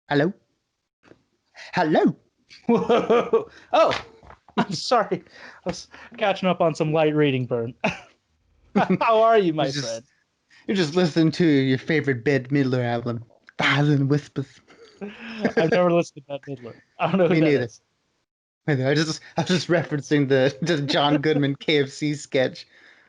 Hello? Hello? Whoa. Oh, I'm sorry. I was catching up on some light reading burn. How are you, You're my friend? just you're just listening to your favorite Bette Midler album, Thousand Whispers. I've never listened to Bette Midler. I don't know who Me that neither. is. I was just referencing the John Goodman KFC sketch.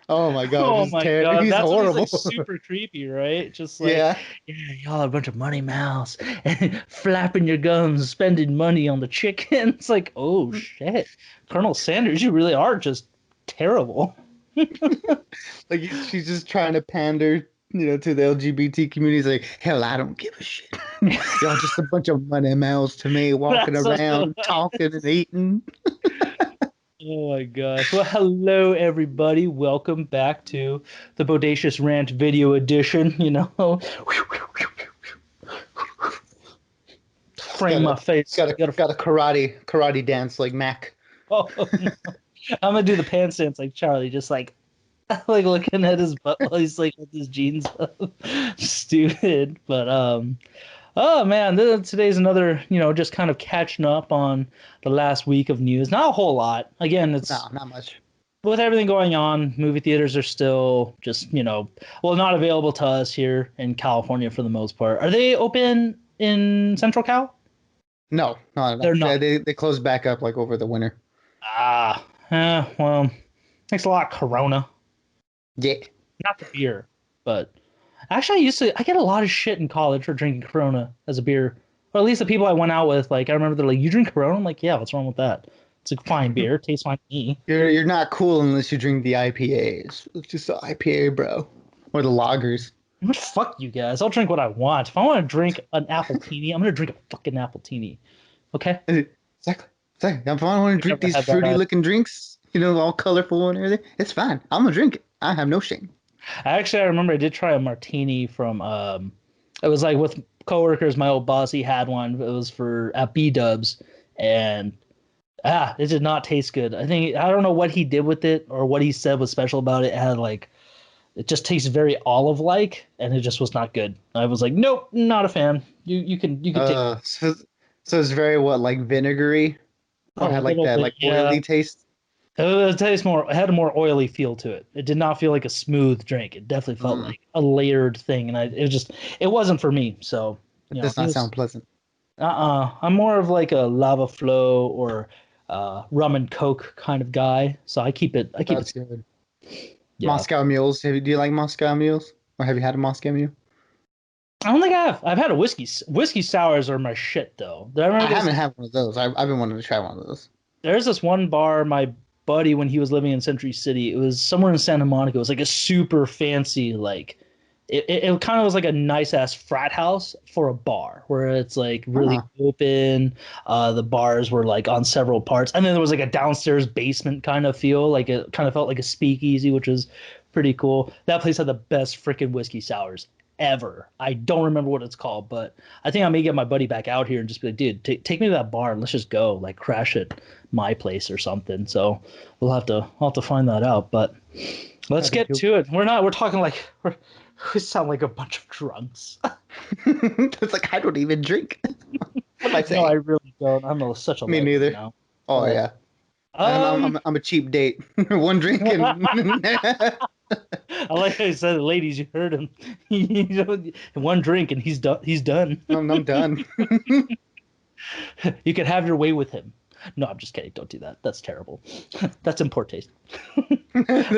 Oh my God, Oh just my terrible. God, He's that's when he's like horrible. super creepy, right? Just like, Yeah. yeah, y'all are a bunch of money mouths and flapping your gums, spending money on the chicken. It's like, oh shit, Colonel Sanders, you really are just terrible. Like she's just trying to pander, to the LGBT community. He's like, hell, I don't give a shit. Y'all just a bunch of money mouths to me, walking That's around, talking and eating. Oh my gosh. Well, hello everybody. Welcome back to the Bodacious Rant video edition. Frame Got my a face. got a Gotta. got a karate dance like Mac. Oh, no. I'm gonna do the pants dance like Charlie, just like like looking at his butt while he's like with his jeans up. Stupid. But oh man, today's another, just kind of catching up on the last week of news. Not a whole lot. Again, it's No, not much. with everything going on, movie theaters are still just, well, not available to us here in California for the most part. Are they open in Central Cal? No, not at all. They're not. They closed back up like over the winter. Well, thanks a lot, Corona. Yeah. Not the beer, but actually, I get a lot of shit in college for drinking Corona as a beer. Or at least the people I went out with, like, I remember they're like, "You drink Corona?" I'm like, "Yeah, what's wrong with that? It's a fine beer, tastes fine to me." You're not cool unless you drink the IPAs. It's just the IPA, bro. Or the lagers. Fuck you guys. I'll drink what I want. If I want to drink an apple teeny, I'm gonna drink a fucking apple teeny. Okay? Exactly. Exactly. If I want to I've drink never these had that. fruity looking drinks, all colorful and everything, it's fine. I'm gonna drink it. I have no shame. I remember I did try a martini from it was like with coworkers, my old boss, he had one. It was for at B Dubs and it did not taste good. I don't know what he did with it or what he said was special about it. It had like it just tastes very olive like and it just was not good. I was like, nope, not a fan. You can take Uh, so, so it's very what, like vinegary, a or had like little that bit, like yeah. oily taste. It tastes more. It had a more oily feel to it. It did not feel like a smooth drink. It definitely felt Mm, like a layered thing, and it wasn't for me. So that does it not was sound pleasant. I'm more of like a lava flow or rum and coke kind of guy. So I keep it That's simple. good. Yeah. Moscow mules. Do you like Moscow mules? Or have you had a Moscow mule? I don't think I have. I've had a whiskey sours are my shit though. I remember I haven't had one of those. I've been wanting to try one of those. there's this one bar my buddy when he was living in Century City. It was somewhere in Santa Monica. It was like a super fancy like it kind of was like a nice ass frat house for a bar where it's like really Oh, open. The bars were like on several parts, and then there was like a downstairs basement kind of feel. Like it kind of felt like a speakeasy, which was pretty cool. That place had the best freaking whiskey sours ever. I don't remember what it's called, but I think I may get my buddy back out here and just be like, dude, take me to that bar and let's just go like crash at my place or something. So I'll have to find that out. But let's gotta get do to it. We're talking like we sound like a bunch of drunks. it. It's like I don't even drink. What am I No, I saying? really don't. Such a Me lightweight neither. now. Oh Oh. yeah. Um I'm a cheap date. One drink and I like how you said, ladies, you heard him. One drink and he's done. He's done. I'm done. You could have your way with him. No, I'm just kidding. Don't do that. That's terrible. That's in poor taste.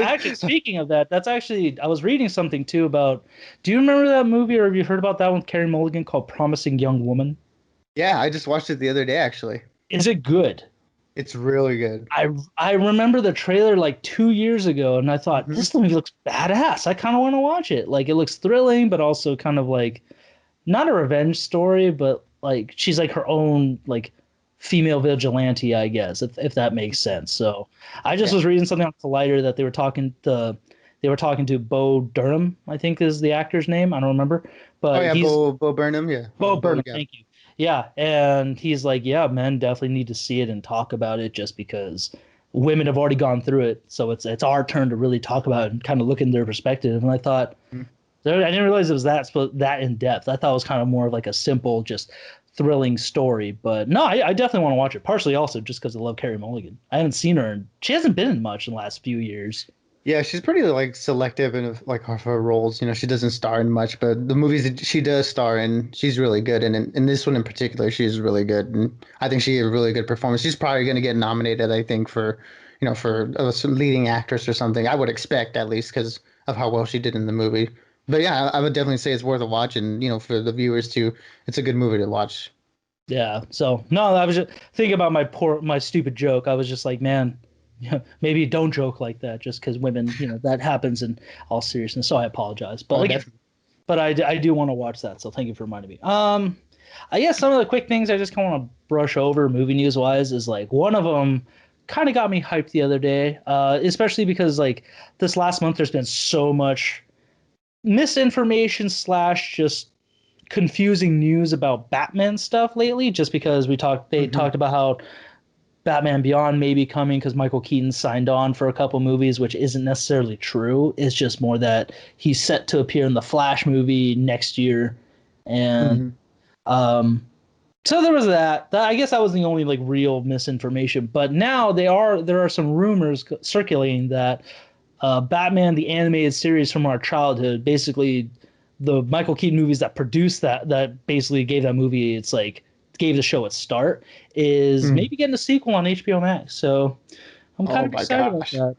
Actually, speaking of that, that's actually I was reading something too about. Do you remember that movie, or have you heard about that one with Carey Mulligan called "Promising Young Woman"? Yeah, I just watched it the other day actually. Is it good? It's really good. I remember the trailer like 2 years ago, and I thought Hmm. this movie looks badass. I kind of want to watch it. Like it looks thrilling, but also kind of like not a revenge story, but like she's like her own like female vigilante, I guess, if that makes sense. So I just Yeah. was reading something on Collider that they were talking to Bo Durham, I think is the actor's name. I don't remember, Oh but yeah, he's Bo Burnham. Yeah. Bo Bo. Burnham. Yeah. Thank you. Yeah, and he's like, yeah, men definitely need to see it and talk about it just because women have already gone through it, so it's our turn to really talk about it and kind of look in their perspective. And I thought I didn't realize it was that in depth. I thought it was kind of more of like a simple, just thrilling story. But no, I definitely want to watch it. Partially also just because I love Carey Mulligan. I haven't seen her, and she hasn't been in much in the last few years. Yeah, she's pretty like selective in like her roles. You know, she doesn't star in much, but the movies that she does star in, she's really good. And in this one in particular, she's really good. And I think she gave a really good performance. She's probably going to get nominated, I think, for for some leading actress or something. I would expect at least because of how well she did in the movie. But yeah, I would definitely say it's worth a watch, and for the viewers too, it's a good movie to watch. Yeah. So no, I was just thinking about my stupid joke. I was just like, man, maybe don't joke like that just because women, that happens in all seriousness. So I apologize. But Oh, again, definitely. but I do want to watch that. So thank you for reminding me. I guess some of the quick things I just kind of want to brush over movie news wise is like one of them kind of got me hyped the other day, especially because like this last month there's been so much misinformation slash just confusing news about Batman stuff lately. Just because they Hmm. talked about how Batman Beyond may be coming because Michael Keaton signed on for a couple movies, which isn't necessarily true. It's just more that he's set to appear in the Flash movie next year, and Hmm. um, so there was that. I guess that was the only like real misinformation. But now there are some rumors circulating that Batman the animated series from our childhood, basically the Michael Keaton movies that produced that basically gave that movie its like gave the show its start, is Hmm. maybe getting a sequel on HBO Max. So I'm kind Oh of my excited about gosh. that.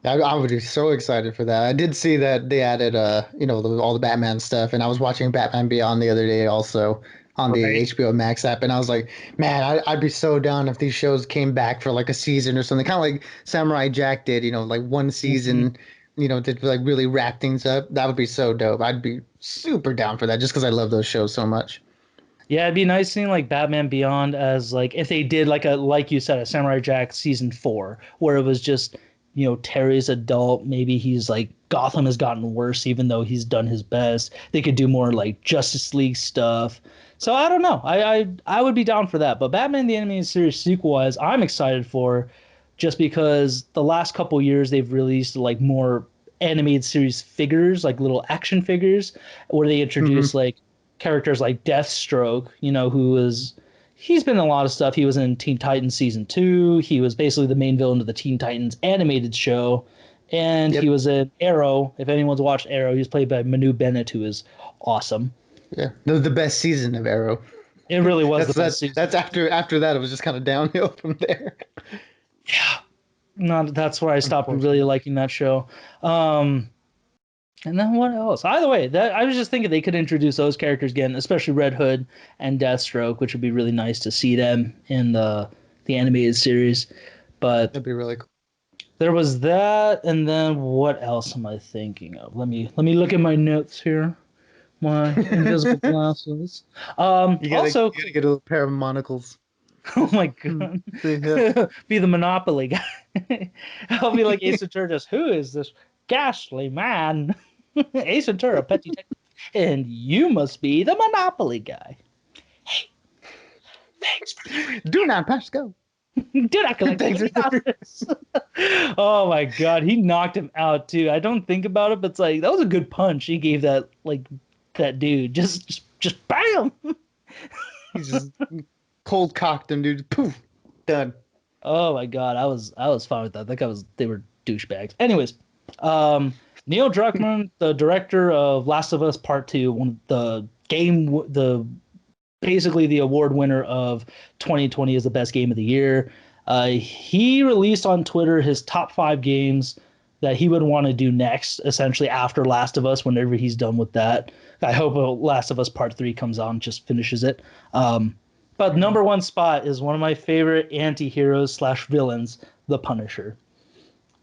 I would be so excited for that. I did see that they added, all the Batman stuff, and I was watching Batman Beyond the other day also on the Right. HBO Max app, and I was like, man, I'd be so down if these shows came back for like a season or something, kind of like Samurai Jack did, like one Mhm. season, to like really wrap things up. That would be so dope. I'd be super down for that just because I love those shows so much. Yeah, it'd be nice seeing like Batman Beyond as like if they did like you said a Samurai Jack season 4 where it was just Terry's adult, maybe he's like Gotham has gotten worse even though he's done his best. They could do more like Justice League stuff. So I don't know. I would be down for that. But Batman the Animated Series sequel wise, I'm excited for just because the last couple years they've released like more animated series figures, like little action figures, where they introduce Hmm. like characters like Deathstroke, he's been in a lot of stuff. He was in Teen Titans season 2. He was basically the main villain of the Teen Titans animated show, and he Yep. was in Arrow. If anyone's watched Arrow, he was played by Manu Bennett, who is awesome. Yeah. The best season of Arrow. It really was the That's best that. season. That's after that. It was just kind of downhill from there. Yeah, not that's where I stopped really Unfortunately. liking that show. Um, And then what else? Either way, that I was just thinking they could introduce those characters again, especially Red Hood and Deathstroke, which would be really nice to see them in the animated series. But That'd be really cool. there was that, and then what else am I thinking of? Let me look at my notes here. My invisible glasses. Also, You gotta get a pair of monocles. oh my Hmm. god, See, yeah. be the Monopoly guy. I'll be like Ace Ventura. Who is this ghastly man? Ace Ventura, pet detective, and you must be the Monopoly guy. Hey, thanks for the Do not pass go. free. Did I collect Thanks for the free. $20? Oh my god, he knocked him out too. I don't think about it, but it's like that was a good punch he gave that dude. Just bam. He's just cold cocked him, dude. Poof, done. Oh my god, I was fine with that. That guy was they were douchebags. Anyways, Neil Druckmann, the director of Last of Us Part Two, one of the basically the award winner of 2020 as the best game of the year. He released on Twitter his top 5 games that he would want to do next, essentially after Last of Us, whenever he's done with that. I hope Last of Us Part 3 comes on, just finishes it. But number one spot is one of my favorite anti-heroes slash villains, the Punisher,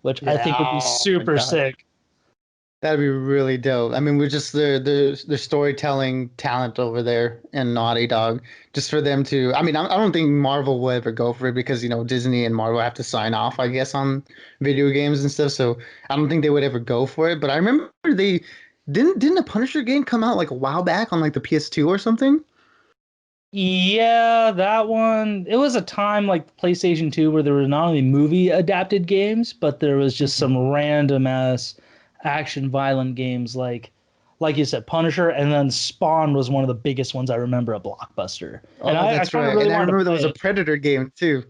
which I Yeah. think would be Oh my super god. sick. That'd be really dope. I mean, we're just the storytelling talent over there in Naughty Dog. Just for them to, I mean, I don't think Marvel will ever go for it because Disney and Marvel have to sign off, I guess, on video games and stuff. So I don't think they would ever go for it. But I remember they didn't the Punisher game come out like a while back on like the PS2 or something? Yeah, that one. It was a time like PlayStation 2 where there were not only movie adapted games, but there was just Mhm. some random ass action violent games like like you said, Punisher, and then Spawn was one of the biggest ones I remember at Blockbuster. And Oh, I that's kind of right. really And I wanted to remember there play was a it. Predator game too.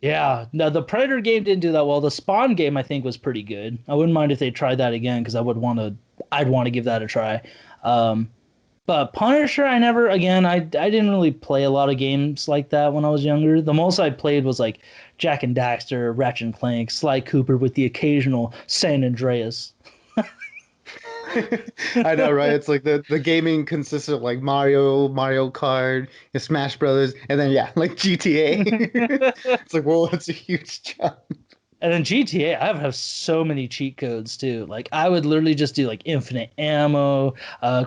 Yeah, no, the Predator game didn't do that well. The Spawn game I think was pretty good. I wouldn't mind if they tried that again because I'd want to give that a try. Um, but Punisher, I never again I didn't really play a lot of games like that when I was younger. The most I played was like Jack and Daxter, Ratchet and Clank, Sly Cooper with the occasional San Andreas. I know, right? It's like the gaming consists of like Mario Kart, Smash Brothers, and then yeah, like GTA. It's like, well, that's a huge jump. And then GTA, I have so many cheat codes too. Like I would literally just do like infinite ammo,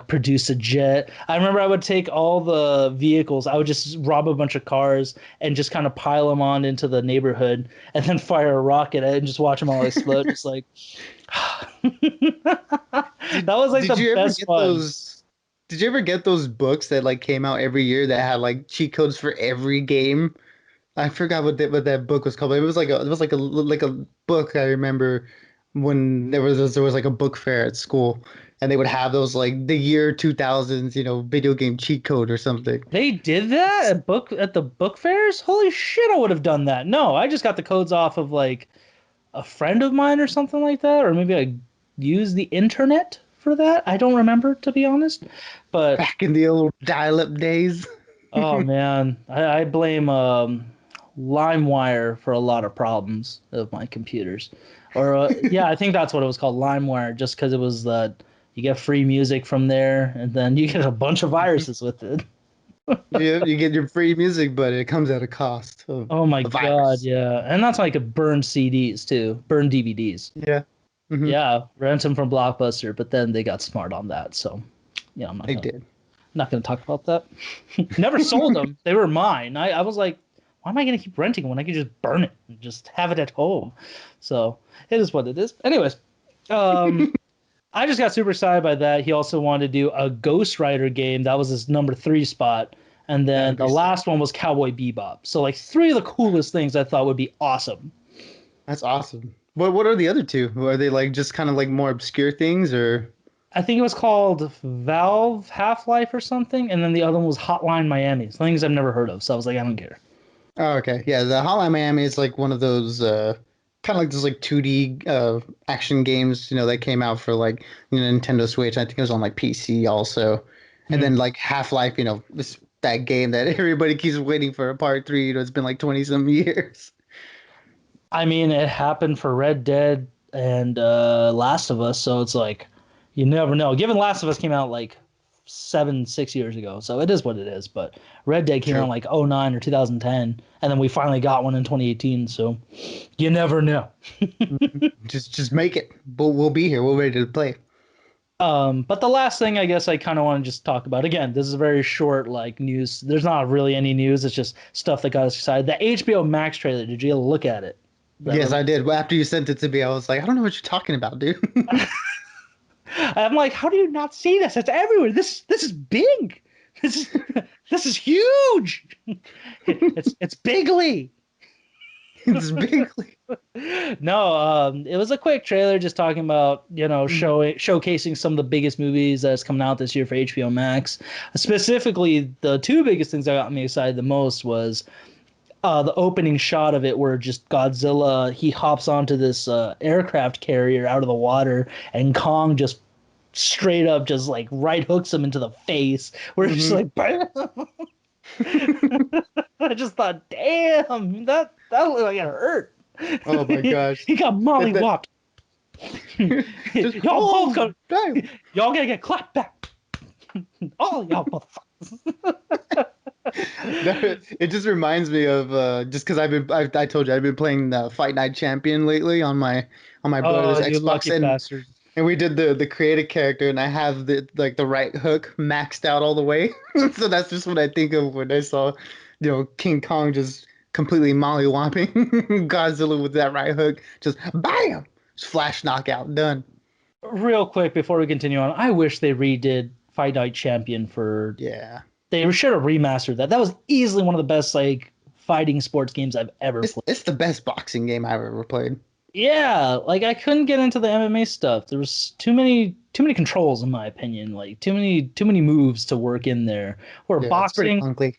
produce a jet. I remember I would take all the vehicles, I would just rob a bunch of cars and just kind of pile them on into the neighborhood, and then fire a rocket at it and just watch them all explode. Just like that was like Did the you ever best get fun. those? Did you ever get those books that like came out every year that had like cheat codes for every game? I forgot what that book was called. But it was like a book. I remember when there was like a book fair at school, and they would have those like the year 2000s, video game cheat code or something. They did that at the book fairs? Holy shit, I would have done that. No, I just got the codes off of like a friend of mine or something like that, or maybe I used the internet for that. I don't remember to be honest, but Back in the old dial-up days. oh man, I blame LimeWire for a lot of problems of my computers, or yeah, I think that's what it was called, LimeWire, just because it was you get free music from there, and then you get a bunch of viruses with it. You get your free music, but it comes at a cost of Oh my a God, virus. yeah, and that's why I could burn CDs too, burn DVDs. Yeah. Hmm. Yeah, rent them from Blockbuster, but then they got smart on that, so yeah, They did. not gonna talk about that. Never sold them. They were mine. I was like, why am I gonna keep renting when I could just burn it and just have it at home? So it is what it is. Anyways, um, I just got super excited by that. He also wanted to do a Ghost Rider game. That was his number three spot. And then That'd the be sick. last one was Cowboy Bebop. So like three of the coolest things I thought would be awesome. That's awesome. What are the other two? Are they like just kind of like more obscure things or? I think it was called Valve Half-Life or something, and then the other one was Hotline Miami. Things I've never heard of. So I was like, I don't care. Oh, okay. Yeah, the Hotline Miami is like one of those kind of like those like 2D action games, that came out for like Nintendo Switch. I think it was on like PC also. And Hmm. then like Half-Life, this that game that everybody keeps waiting for a part 3, it's been like 20 some years. I mean, it happened for Red Dead and Last of Us, so it's like you never know. Given Last of Us came out like 6 years ago, so it is what it is. But Red Dead came out True. in like '09 or 2010, and then we finally got one in 2018. So you never know. Just make it. We'll be here. We're ready to play. But the last thing I guess I kind of want to just talk about again, this is a very short like news. There's not really any news. It's just stuff that got us excited. The HBO Max trailer. Did you look at it? That Yes, I did. Well, after you sent it to me, I was like, I don't know what you're talking about, dude. I'm like, how do you not see this? It's everywhere. This is big. This is this is huge. It's bigly. It's big. No, it was a quick trailer just talking about, showcasing some of the biggest movies that's coming out this year for HBO Max. Specifically, the two biggest things that got me excited the most was the opening shot of it where just Godzilla, he hops onto this aircraft carrier out of the water, and Kong just straight up just like right hooks him into the face. Where it's just Hmm. like, bam! I just thought, damn, that looked like it hurt. Oh my gosh. He got That mollywopped. just Y'all both got, damn. y'all gotta get clapped back. All y'all motherfuckers. It just reminds me of just because I told you I've been playing Fight Night Champion lately on my brother's Oh, you Xbox, lucky bastard. and we did the creative character, and I have the right hook maxed out all the way. So that's just what I think of when I saw King Kong just completely mollywopping Godzilla with that right hook, just bam, just flash knockout, done. Real quick before we continue on, I wish they redid Fight Night Champion for. Yeah, They should have remastered that. That was easily one of the best like fighting sports games I've ever it's played. it's the best boxing game I've ever played. Yeah, like I couldn't get into the MMA stuff. There was too many controls in my opinion, like too many moves to work in there. Where Yeah, it's pretty boxing, clunky.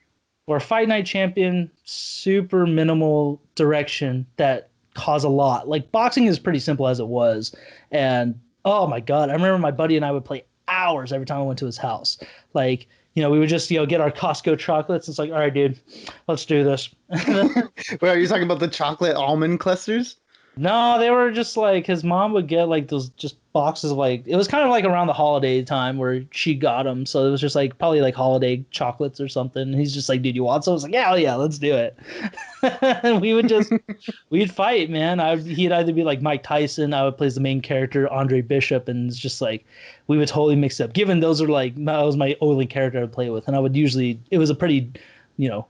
or Fight Night Champion, super minimal direction that cause a lot. Like boxing is pretty simple as it was, and oh my god, I remember my buddy and I would play hours every time I went to his house. Like we would just get our Costco chocolates. It's like, all right, dude, let's do this. Wait, are you talking about the chocolate almond clusters? No, they were just like his mom would get like those just boxes of like it was kind of like around the holiday time where she got them, so it was just like probably like holiday chocolates or something. And he's just like, "Dude, you want some?" I was like, "Yeah, oh yeah, let's do it." And we'd fight, man. He'd either be like Mike Tyson, I would play as the main character Andre Bishop, and it's just like we would totally mix it up. Given those are like that was my only character I would play with, and I would usually it was a pretty, you know,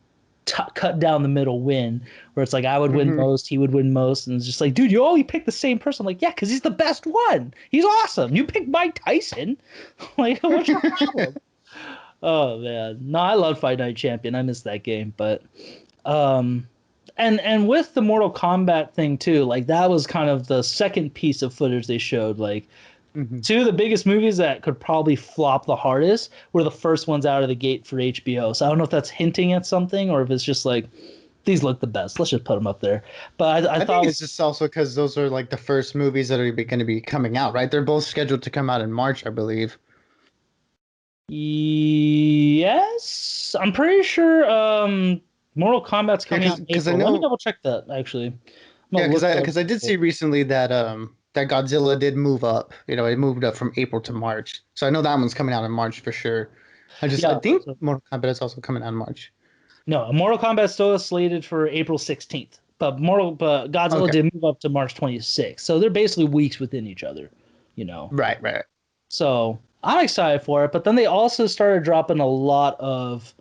cut down the middle win where it's like I would win Hmm. most, he would win most, and it's just like, dude, you only pick the same person. I'm like, yeah, because he's the best one. He's awesome. You pick Mike Tyson. Like, what's your problem? Oh man, no, I love Fight Night Champion. I miss that game, but um, and with the Mortal Kombat thing too, like that was kind of the second piece of footage they showed. Like Hmm. two of the biggest movies that could probably flop the hardest were the first ones out of the gate for HBO. So I don't know if that's hinting at something or if it's just like these look the best. Let's just put them up there. But I I thought think it it's was just also because those are like the first movies that are going to be coming out, right? They're both scheduled to come out in March, I believe. yes, I'm pretty sure Mortal Kombat's Yeah, coming out in because I April. Let me know, double check that actually. I'm yeah, gonna look that up. because I did see recently that that Godzilla did move up. You know, it moved up from April to March. So I know that one's coming out in March for sure. I Yeah, think so Mortal Kombat is also coming out in March. no, Mortal Kombat still is slated for April 16th, but Godzilla Okay. did move up to March 26th. So they're basically weeks within each other, you know. Right, right. So I'm excited for it. But then they also started dropping a lot of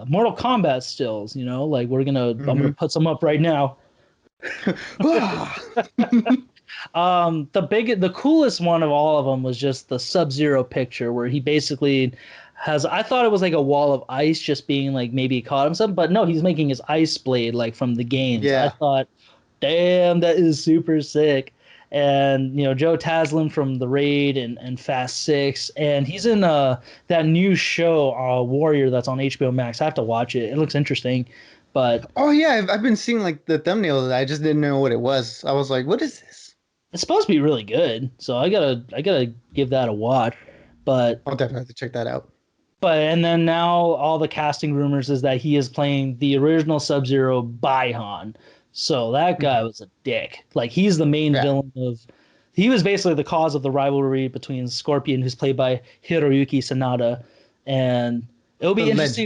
Mortal Kombat stills. Like I'm gonna Hmm. put some up right now. The coolest one of all of them was just the Sub-Zero picture where he basically has. I thought it was like a wall of ice, just being like maybe he caught himself, but no, he's making his ice blade like from the games. I Yeah. thought, damn, that is super sick. And Joe Taslim from The Raid and Fast Six, and he's in that new show Warrior that's on HBO Max. I have to watch it. It looks interesting, but Oh yeah, I've been seeing like the thumbnail of that. I just didn't know what it was. I was like, what is this? it's supposed to be really good. So I gotta give that a watch. But I'll definitely have to check that out. and then now all the casting rumors is that he is playing the original Sub-Zero Baihan. So that guy Mhm. was a dick. Like he's the main Yeah. villain of. He was basically the cause of the rivalry between Scorpion, who's played by Hiroyuki Sanada, and The legend.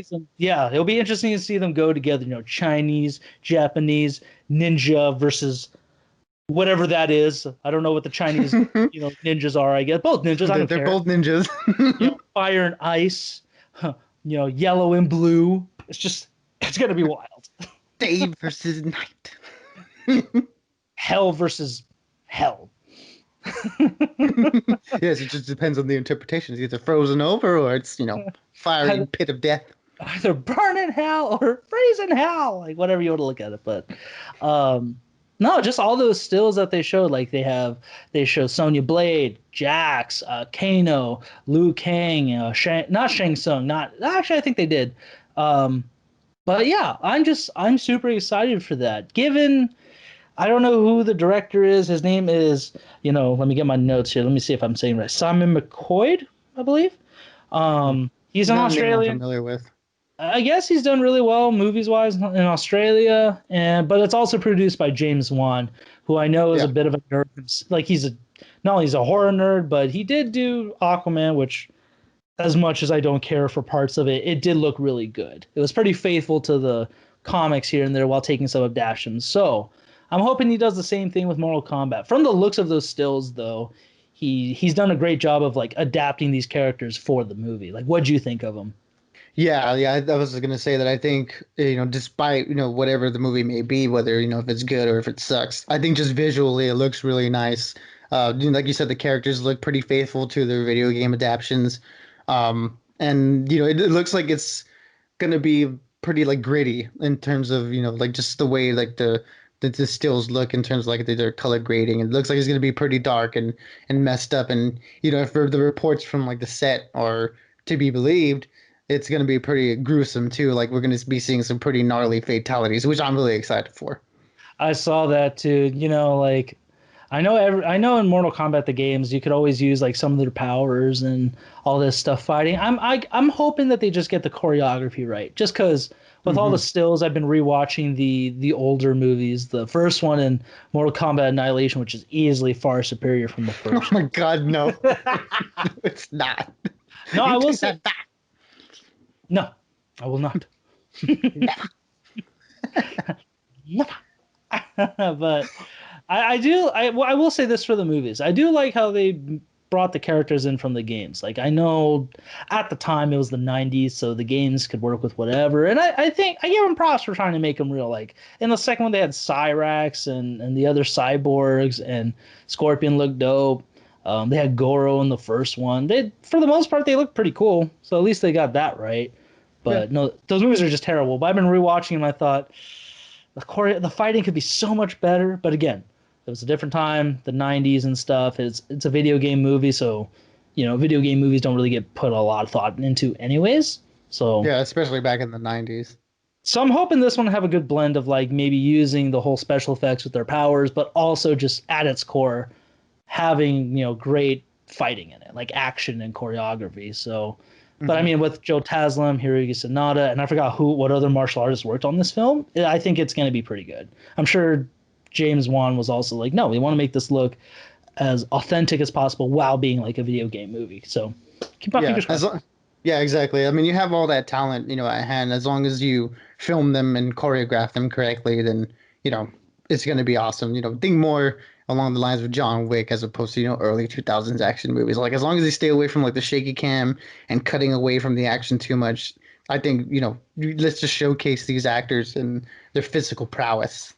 it'll be interesting to see them go together. Chinese, Japanese, ninja versus whatever that is. I don't know what the Chinese, ninjas are. I guess both ninjas. I don't They're care. both ninjas. Fire and ice, yellow and blue. It's gonna be wild. Day versus night. Hell versus hell. Yes, it just depends on the interpretation. It's either frozen over or it's, fiery either, pit of death. either burn in hell or freeze in hell, like whatever you want to look at it. But um, no, just all those stills that they showed. Like they show Sonya Blade, Jax, Kano, Liu Kang, not Shang Tsung, not actually I think they did. Um, but yeah, I'm super excited for that. Given I don't know who the director is. His name is, let me get my notes here. Let me see if I'm saying right. Simon McCoy, I believe. Hmm. He's an Not a name I'm Australian. familiar with. I guess he's done really well movies wise in Australia, and but it's also produced by James Wan, who I know is a Yeah. bit of a nerd. Like not only he's a horror nerd, but he did do Aquaman, which as much as I don't care for parts of it, it did look really good. It was pretty faithful to the comics here and there while taking some adaptations. So I'm hoping he does the same thing with Mortal Kombat. From the looks of those stills, though, he's done a great job of like adapting these characters for the movie. Like, what'd you think of him? Yeah, yeah. I was gonna say that I think, despite, whatever the movie may be, whether, if it's good or if it sucks, I think just visually it looks really nice. Like you said, the characters look pretty faithful to their video game adaptations. And it looks like it's gonna be pretty like gritty in terms of, like just the way like the stills look in terms of like their color grading. It looks like it's gonna be pretty dark and messed up. And if the reports from like the set are to be believed, it's gonna be pretty gruesome too. Like we're gonna be seeing some pretty gnarly fatalities, which I'm really excited for. I saw that too. Like I know in Mortal Kombat the games you could always use like some of their powers and all this stuff fighting. I'm hoping that they just get the choreography right. Just because with all the Hmm. stills, I've been rewatching the older movies. The first one in Mortal Kombat Annihilation, which is easily far superior from the Oh first. my God, no, it's not. No, I You will take say that back. no. I will not. Never. No. But I do I will say this for the movies. I do like how they brought the characters in from the games. Like I know at the time it was the 90s, so the games could work with whatever. And I think I give them props for trying to make them real. Like in the second one they had Cyrax and the other cyborgs and Scorpion looked dope. They had Goro in the first one. They for the most part they look pretty cool. So at least they got that right. Yeah. But no, those movies are just terrible. But I've been rewatching them. I thought the fighting could be so much better. But again, it was a different time, the 90s and stuff. It's a video game movie, so video game movies don't really get put a lot of thought into anyways. So Yeah, especially back in the 90s. so I'm hoping this one have a good blend of like maybe using the whole special effects with their powers, but also just at its core having, great fighting in it, like action and choreography. So but I Hmm. mean, with Joe Taslim, Hiroyuki Sanada, and I forgot what other martial artists worked on this film, I think it's going to be pretty good. I'm sure James Wan was also like, no, we want to make this look as authentic as possible while being like a video game movie. So keep my Yeah, fingers crossed. yeah, exactly. I mean, you have all that talent, at hand. As long as you film them and choreograph them correctly, then you know it's going to be awesome. Think more along the lines of John Wick as opposed to early 2000s action movies. Like as long as they stay away from like the shaky cam and cutting away from the action too much, I think let's just showcase these actors and their physical prowess.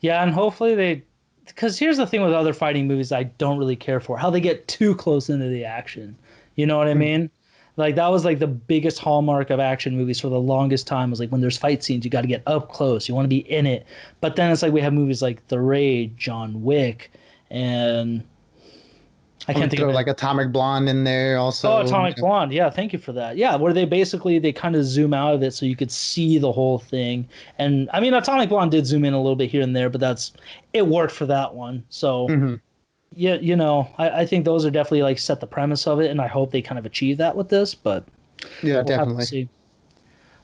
Yeah, and hopefully they, because here's the thing with other fighting movies I don't really care for, how they get too close into the action. You know what I Mhm. mean? Like that was like the biggest hallmark of action movies for the longest time was like when there's fight scenes, you got to get up close. You want to be in it. But then it's like we have movies like The Raid, John Wick, and I I can't would think of throw it. like Atomic Blonde in there Oh, also. Atomic Blonde. Yeah, thank you for that. Yeah, where they kind of zoom out of it so you could see the whole thing. And I mean, Atomic Blonde did zoom in a little bit here and there, but it worked for that one. So Hmm. yeah, I think those are definitely like set the premise of it, and I hope they kind of achieve that with this, but Yeah, we'll have to definitely. see.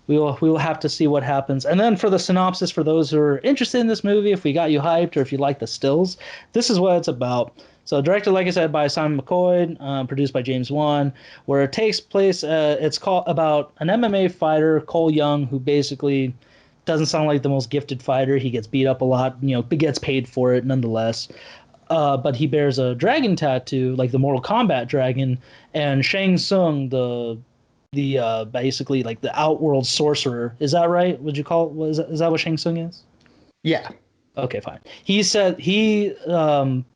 We will have to see what happens. And then for the synopsis for those who are interested in this movie, if we got you hyped or if you like the stills, this is what it's about. So directed, like I said, by Simon McCoy, produced by James Wan, where it takes place. It's called about an MMA fighter, Cole Young, who basically doesn't sound like the most gifted fighter. He gets beat up a lot, but gets paid for it nonetheless. But he bears a dragon tattoo, like the Mortal Kombat dragon, and Shang Tsung, the basically like the outworld sorcerer. Is that right? Would you call it? Is that what Shang Tsung is? Yeah. Okay, fine. He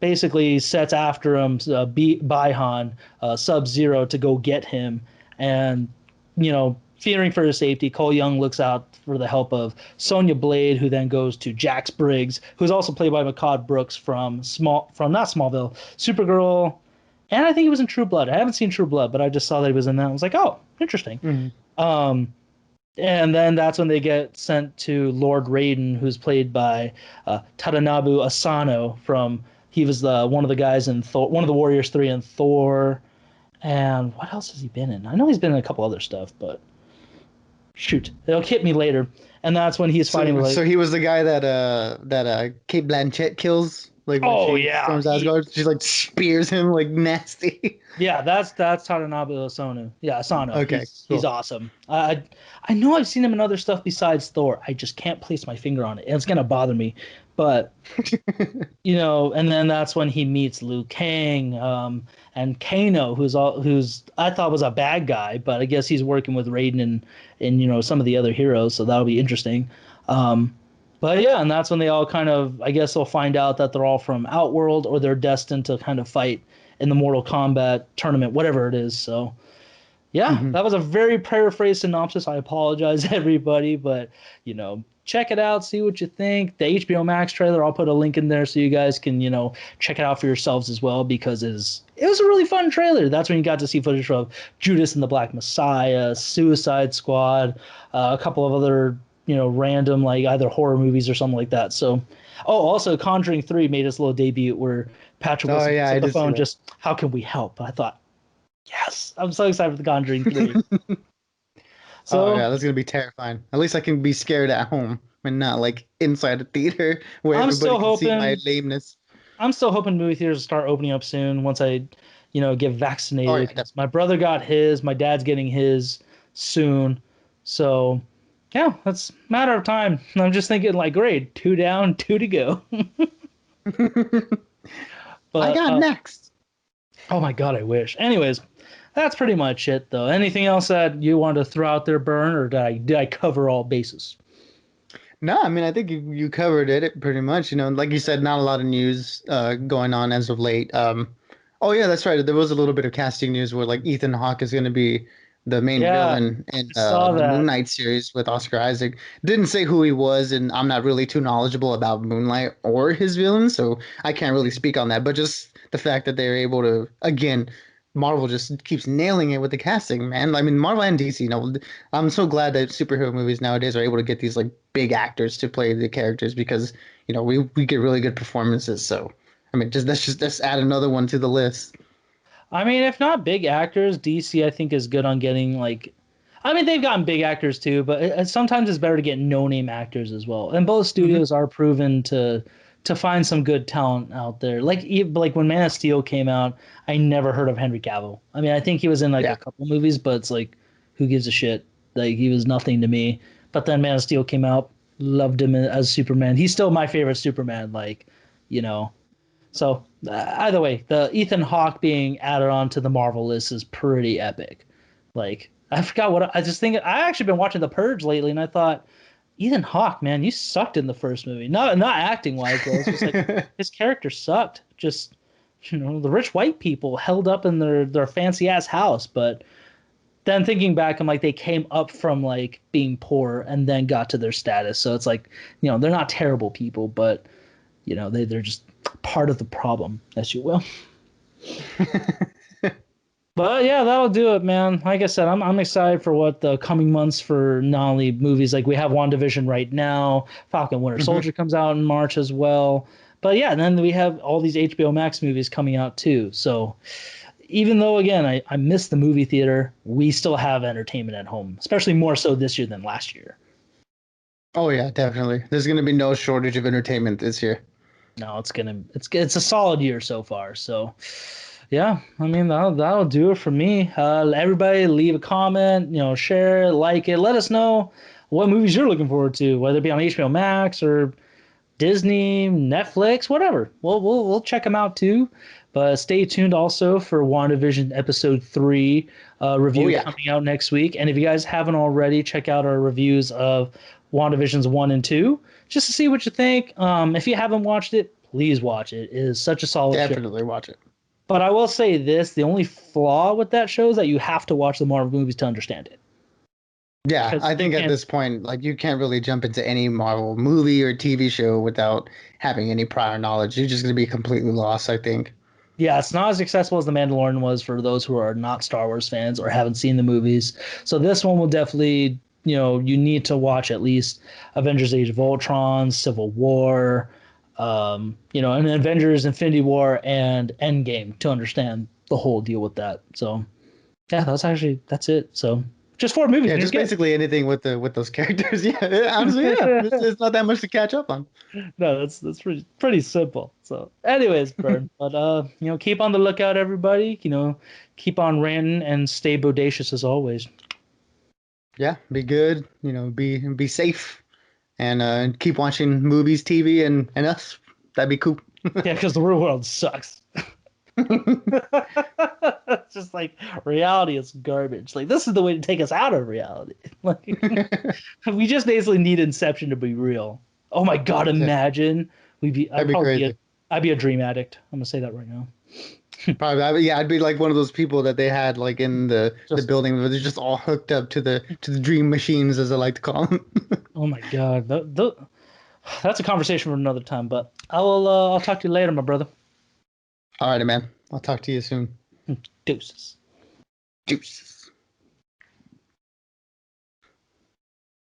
basically sets after him, Baihan, Sub Zero, to go get him, and fearing for his safety, Cole Young looks out for the help of Sonya Blade, who then goes to Jax Briggs, who's also played by McCod Brooks from not Smallville, Supergirl, and I think he was in True Blood. I haven't seen True Blood, but I just saw that he was in that. I was like, oh, interesting. Hmm. Um, and then that's when they get sent to Lord Raiden, who's played by Tadanobu Asano from he was the one of the guys in Thor, one of the Warriors 3 in Thor. And what else has he been in? I know he's been in a couple other stuff, but shoot, it'll hit me later. And that's when he's fighting So with like, so he was the guy that Kate Blanchett kills like when oh she yeah, storms Asgard. She like spears him like nasty. yeah, that's Tadanobu Asano. Yeah, Asano. Okay, He's cool. awesome. I know I've seen him in other stuff besides Thor. I just can't place my finger on it, and it's gonna bother me. But and then that's when he meets Liu Kang, and Kano, who's I thought was a bad guy, but I guess he's working with Raiden and some of the other heroes, so that'll be interesting. Um, but yeah, and that's when they all kind of, I guess they'll find out that they're all from Outworld or they're destined to kind of fight in the Mortal Kombat tournament, whatever it is. So yeah, Hmm. that was a very paraphrased synopsis. I apologize, everybody, but you know, check it out, see what you think. The HBO Max trailer, I'll put a link in there so you guys can, check it out for yourselves as well, because it was a really fun trailer. That's when you got to see footage of Judas and the Black Messiah, Suicide Squad, a couple of other, random like either horror movies or something like that. So, also Conjuring 3 made its little debut where Patrick Oh Wilson yeah, picks I up the did see phone, that. just how can we help? I thought, yes, I'm so excited for the Conjuring 3. Oh So yeah, that's gonna be terrifying. At least I can be scared at home and not like inside a theater where I'm everybody still can see my hoping lameness. I'm still hoping movie theaters start opening up soon once I, get Oh vaccinated. yeah, 'Cause my definitely. brother got his, my dad's getting his soon. So, yeah, that's a matter of time. I'm just thinking like, great, two down, two to go. I But got next. oh my God, I wish. Anyways, that's pretty much it though. Anything else that you want to throw out there, Burn, or did I cover all bases? No, I mean I think you covered it pretty much. Like you said, not a lot of news going on as of late. Oh yeah, that's right. There was a little bit of casting news where like Ethan Hawke is going to be the main Yeah, villain in I saw the Moon that. Knight series with Oscar Isaac. Didn't say who he was, and I'm not really too knowledgeable about Moonlight or his villain, so I can't really speak on that. But just the fact that they're able to, again, Marvel just keeps nailing it with the casting, man. I mean, Marvel and DC, I'm so glad that superhero movies nowadays are able to get these like big actors to play the characters because we get really good performances. So I mean, just add another one to the list. I mean, if not big actors, DC I think is good on getting like. I mean, they've gotten big actors too, but sometimes it's better to get no-name actors as well. And both Hmm. studios are proven to find some good talent out there. Like when Man of Steel came out, I never heard of Henry Cavill. I mean, I think he was in like a Yeah, couple movies, but it's like, who gives a shit? Like he was nothing to me. But then Man of Steel came out, loved him as Superman. He's still my favorite Superman. Like, you know, so either way, the Ethan Hawke being added on to the Marvel list is pretty epic. Like I forgot what I just think. I actually been watching The Purge lately, and I thought Ethan Hawke, man, you sucked in the first movie. Not acting wise, but it's just like his character sucked. Just the rich white people held up in their fancy ass house, but then thinking back, I'm like they came up from like being poor and then got to their status. So it's like they're not terrible people, but they're just part of the problem, as you will. But yeah, that'll do it, man. Like I said, I'm excited for what the coming months for not only movies like we have WandaVision right now, Falcon Winter hmm Soldier comes out in March as well. But yeah, and then we have all these HBO Max movies coming out too. So even though again I miss the movie theater, we still have entertainment at home, especially more so this year than last year. Oh yeah, definitely. There's gonna be no shortage of entertainment this year. No, it's a solid year so far. So yeah, I mean that'll do it for me. Everybody leave a comment, share it, like it, let us know what movies you're looking forward to, whether it be on HBO Max or Disney, Netflix, whatever. We'll check them out too. But stay tuned also for WandaVision episode 3 Oh review yeah, coming out next week. And if you guys haven't already, check out our reviews of WandaVision's 1 and 2 just to see what you think. If you haven't watched it, please watch it. It is such a solid show. definitely watch it. But I will say this, the only flaw with that show is that you have to watch the Marvel movies to understand it. Yeah, Because I you think at can't. this point, like you can't really jump into any Marvel movie or TV show without having any prior knowledge. You're just gonna be completely lost, I think. Yeah, it's not as accessible as The Mandalorian was for those who are not Star Wars fans or haven't seen the movies. So this one will definitely, you need to watch at least Avengers Age of Ultron, Civil War, and Avengers Infinity War and Endgame to understand the whole deal with that. So yeah, that's it. So just 4 movies Yeah, and you're just good. basically anything with those characters. Yeah, honestly, yeah, it's not that much to catch up on. No, that's pretty simple. So, anyways, Burn. But keep on the lookout, everybody. Keep on ranting and stay bodacious as always. Yeah, be good. Be safe and keep watching movies, TV, and us. That'd be cool. Yeah, because the real world sucks. It's just like reality is garbage. Like this is the way to take us out of reality. Like we just basically need Inception to be real. Oh my God, Yeah, imagine we'd be. that'd be crazy. I'd be a dream addict. I'm gonna say that right now. Probably, yeah, I'd be like one of those people that they had like in the Just building where they're just all hooked up to the dream machines, as I like to call them. Oh my god, that's a conversation for another time. But I'll talk to you later, my brother. All right, man. I'll talk to you soon. Deuces. Juice.